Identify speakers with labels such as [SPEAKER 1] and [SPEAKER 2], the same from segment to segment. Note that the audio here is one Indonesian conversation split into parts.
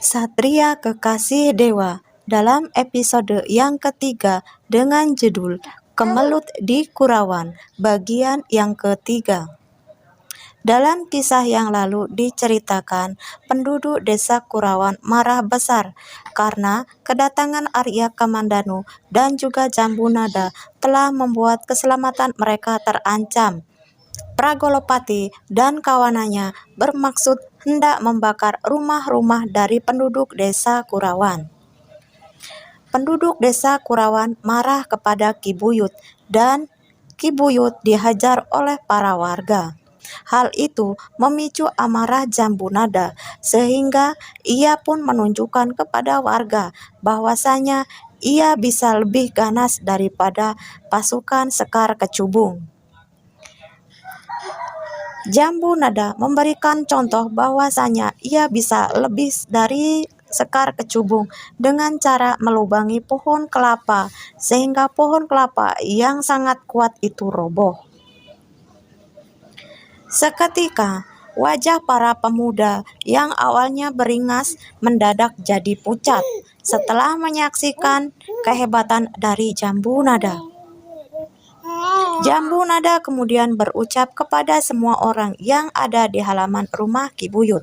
[SPEAKER 1] Satria Kekasih Dewa dalam episode yang ketiga dengan judul Kemelut di Kurawan bagian yang ketiga. Dalam kisah yang lalu diceritakan, penduduk desa Kurawan marah besar karena kedatangan Arya Kamandanu dan juga Jambu Nada telah membuat keselamatan mereka terancam. Pragolopati dan kawanannya bermaksud hendak membakar rumah-rumah dari penduduk desa Kurawan. Penduduk desa Kurawan marah kepada Ki Buyut dan Ki Buyut dihajar oleh para warga. Hal itu memicu amarah Jambu Nada sehingga ia pun menunjukkan kepada warga bahwasanya ia bisa lebih ganas daripada pasukan Sekar Kecubung. Jambu Nada memberikan contoh bahwasanya ia bisa lebih dari Sekar Kecubung dengan cara melubangi pohon kelapa sehingga pohon kelapa yang sangat kuat itu roboh. Seketika wajah para pemuda yang awalnya beringas mendadak jadi pucat setelah menyaksikan kehebatan dari Jambu Nada. Jambu Nada kemudian berucap kepada semua orang yang ada di halaman rumah Ki Buyut,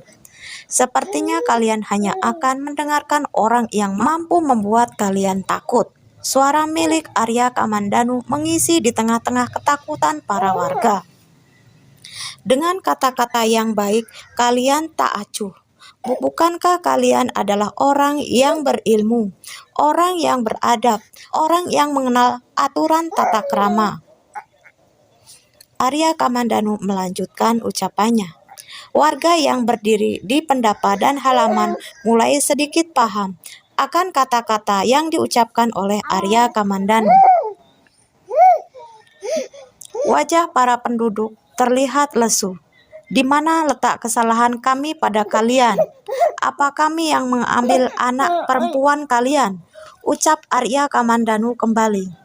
[SPEAKER 1] "Sepertinya kalian hanya akan mendengarkan orang yang mampu membuat kalian takut." Suara milik Arya Kamandanu mengisi di tengah-tengah ketakutan para warga. "Dengan kata-kata yang baik, kalian tak acuh. Bukankah kalian adalah orang yang berilmu, orang yang beradab, orang yang mengenal aturan tata krama?" Arya Kamandanu melanjutkan ucapannya. Warga yang berdiri di pendapadan halaman mulai sedikit paham akan kata-kata yang diucapkan oleh Arya Kamandanu. Wajah para penduduk terlihat lesu. "Di mana letak kesalahan kami pada kalian? Apa kami yang mengambil anak perempuan kalian?" ucap Arya Kamandanu kembali.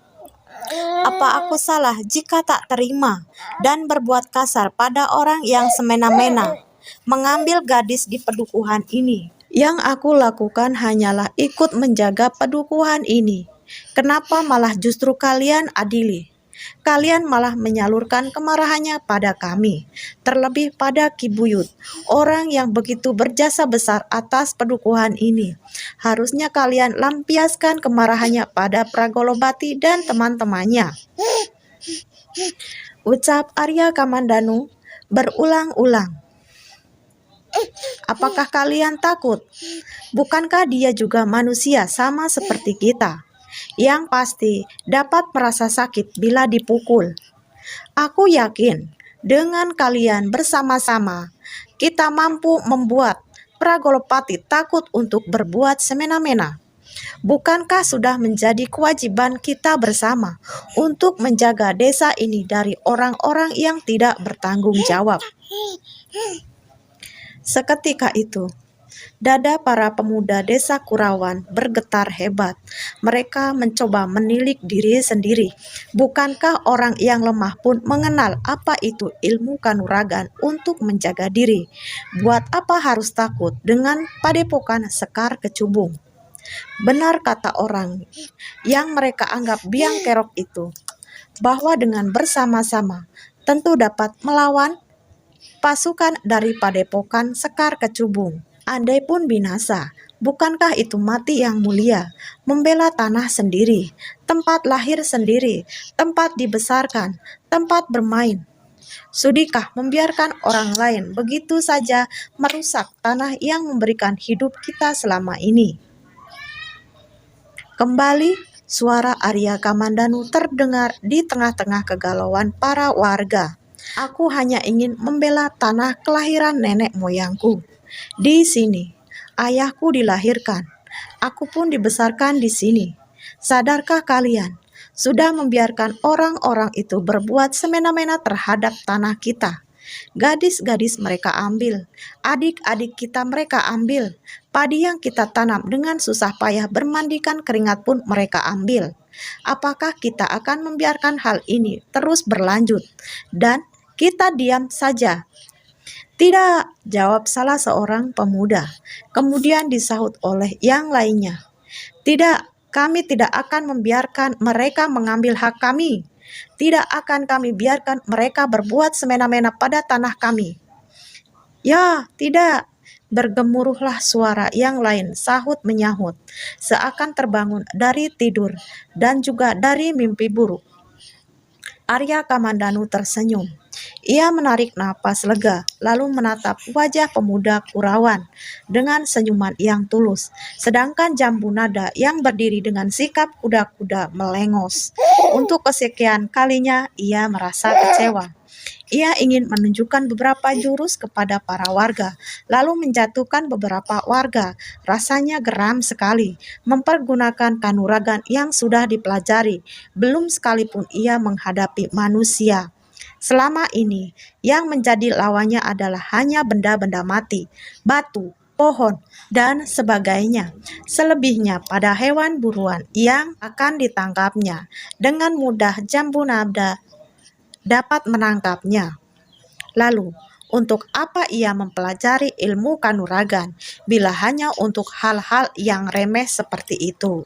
[SPEAKER 1] "Apa aku salah jika tak terima dan berbuat kasar pada orang yang semena-mena mengambil gadis di pedukuhan ini? Yang aku lakukan hanyalah ikut menjaga pedukuhan ini. Kenapa malah justru kalian adili? Kalian malah menyalurkan kemarahannya pada kami, terlebih pada Ki Buyut, orang yang begitu berjasa besar atas pedukuhan ini. Harusnya kalian lampiaskan kemarahannya pada Pragolopati dan teman-temannya," ucap Arya Kamandanu berulang-ulang. "Apakah kalian takut? Bukankah dia juga manusia sama seperti kita, yang pasti dapat merasa sakit bila dipukul? Aku yakin dengan kalian bersama-sama kita mampu membuat Pragolopati takut untuk berbuat semena-mena. Bukankah sudah menjadi kewajiban kita bersama untuk menjaga desa ini dari orang-orang yang tidak bertanggung jawab?" Seketika itu, dada para pemuda desa Kurawan bergetar hebat. Mereka mencoba menilik diri sendiri. Bukankah orang yang lemah pun mengenal apa itu ilmu kanuragan untuk menjaga diri? Buat apa harus takut dengan padepokan Sekar Kecubung? Benar kata orang yang mereka anggap biang kerok itu, bahwa dengan bersama-sama tentu dapat melawan pasukan dari padepokan Sekar Kecubung. Andai pun binasa, bukankah itu mati yang mulia, membela tanah sendiri, tempat lahir sendiri, tempat dibesarkan, tempat bermain? Sudikah membiarkan orang lain begitu saja merusak tanah yang memberikan hidup kita selama ini? Kembali suara Arya Kamandanu terdengar di tengah-tengah kegalauan para warga. "Aku hanya ingin membela tanah kelahiran nenek moyangku. Di sini ayahku dilahirkan. Aku pun dibesarkan di sini. Sadarkah kalian sudah membiarkan orang-orang itu berbuat semena-mena terhadap tanah kita? Gadis-gadis mereka ambil, adik-adik kita mereka ambil, padi yang kita tanam dengan susah payah bermandikan keringat pun mereka ambil. Apakah kita akan membiarkan hal ini terus berlanjut dan kita diam saja? Tidak, jawab salah seorang pemuda. Kemudian disahut oleh yang lainnya. Tidak, kami tidak akan membiarkan mereka mengambil hak kami. Tidak akan kami biarkan mereka berbuat semena-mena pada tanah kami. Ya, tidak, bergemuruhlah suara yang lain, sahut menyahut, seakan terbangun dari tidur dan juga dari mimpi buruk. Arya Kamandanu tersenyum. Ia menarik napas lega, lalu menatap wajah pemuda Kurawan dengan senyuman yang tulus. Sedangkan Jambu Nada yang berdiri dengan sikap kuda-kuda melengos. Untuk kesekian kalinya ia merasa kecewa. Ia ingin menunjukkan beberapa jurus kepada para warga, lalu menjatuhkan beberapa warga. Rasanya geram sekali mempergunakan kanuragan yang sudah dipelajari, belum sekalipun ia menghadapi manusia. Selama ini, yang menjadi lawannya adalah hanya benda-benda mati, batu, pohon, dan sebagainya. Selebihnya pada hewan buruan yang akan ditangkapnya. Dengan mudah Jambu Nada dapat menangkapnya. Lalu, untuk apa ia mempelajari ilmu kanuragan bila hanya untuk hal-hal yang remeh seperti itu?